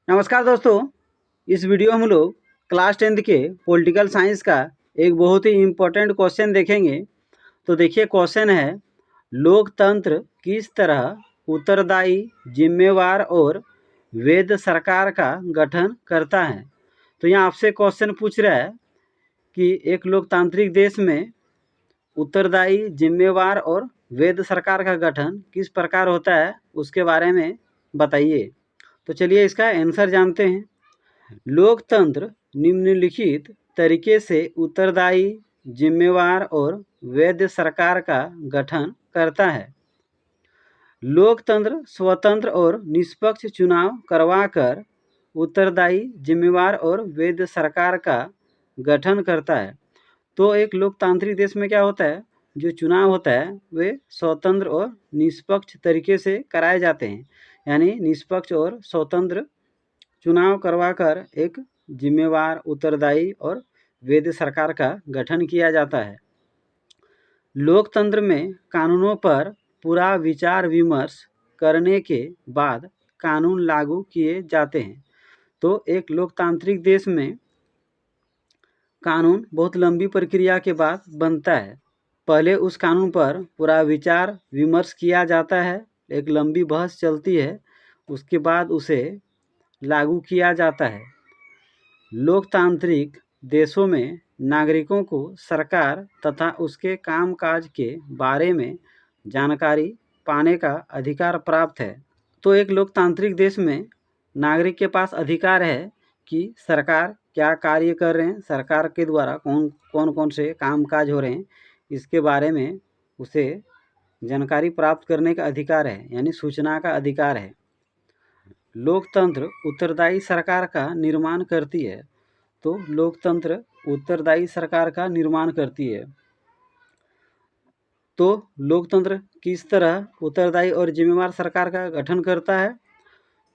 नमस्कार दोस्तों। इस वीडियो में हम लोग क्लास 10th के पॉलिटिकल साइंस का एक बहुत ही इम्पोर्टेंट क्वेश्चन देखेंगे। तो देखिए क्वेश्चन है, लोकतंत्र किस तरह उत्तरदायी, जिम्मेवार और वैध सरकार का गठन करता है। तो यहाँ आपसे क्वेश्चन पूछ रहा है कि एक लोकतांत्रिक देश में उत्तरदायी, जिम्मेवार और वैध सरकार का गठन किस प्रकार होता है, उसके बारे में बताइए। तो चलिए इसका आंसर जानते हैं। लोकतंत्र निम्नलिखित तरीके से उत्तरदायी, जिम्मेवार और वैध सरकार का गठन करता है। लोकतंत्र स्वतंत्र और निष्पक्ष चुनाव करवाकर उत्तरदायी, जिम्मेवार और वैध सरकार का गठन करता है। तो एक लोकतांत्रिक देश में क्या होता है, जो चुनाव होता है वे स्वतंत्र और निष्पक्ष तरीके से कराए जाते हैं। यानी निष्पक्ष और स्वतंत्र चुनाव करवाकर एक जिम्मेवार, उत्तरदायी और वैध सरकार का गठन किया जाता है। लोकतंत्र में कानूनों पर पूरा विचार विमर्श करने के बाद कानून लागू किए जाते हैं। तो एक लोकतांत्रिक देश में कानून बहुत लंबी प्रक्रिया के बाद बनता है। पहले उस कानून पर पूरा विचार विमर्श किया जाता है, एक लंबी बहस चलती है, उसके बाद उसे लागू किया जाता है। लोकतांत्रिक देशों में नागरिकों को सरकार तथा उसके कामकाज के बारे में जानकारी पाने का अधिकार प्राप्त है। तो एक लोकतांत्रिक देश में नागरिक के पास अधिकार है कि सरकार क्या कार्य कर रहे हैं, सरकार के द्वारा कौन कौन से कामकाज हो रहे हैं, इसके बारे में उसे जानकारी प्राप्त करने का अधिकार है, यानी सूचना का अधिकार है। लोकतंत्र उत्तरदायी सरकार का निर्माण करती है। तो लोकतंत्र उत्तरदायी सरकार का निर्माण करती है। तो लोकतंत्र किस तरह उत्तरदायी और जिम्मेवार सरकार का गठन करता है।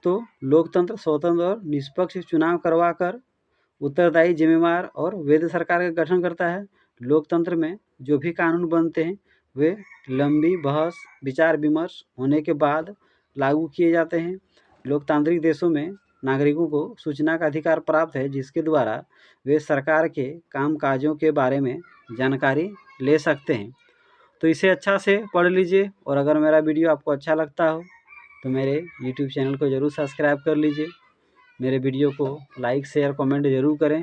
तो लोकतंत्र स्वतंत्र और निष्पक्ष चुनाव करवाकर उत्तरदायी, जिम्मेवार और वैध सरकार का गठन करता है। लोकतंत्र में जो भी कानून बनते हैं वे लंबी बहस, विचार विमर्श होने के बाद लागू किए जाते हैं। लोकतांत्रिक देशों में नागरिकों को सूचना का अधिकार प्राप्त है, जिसके द्वारा वे सरकार के कामकाजों के बारे में जानकारी ले सकते हैं। तो इसे अच्छा से पढ़ लीजिए, और अगर मेरा वीडियो आपको अच्छा लगता हो तो मेरे YouTube चैनल को ज़रूर सब्सक्राइब कर लीजिए। मेरे वीडियो को लाइक, शेयर, कमेंट ज़रूर करें।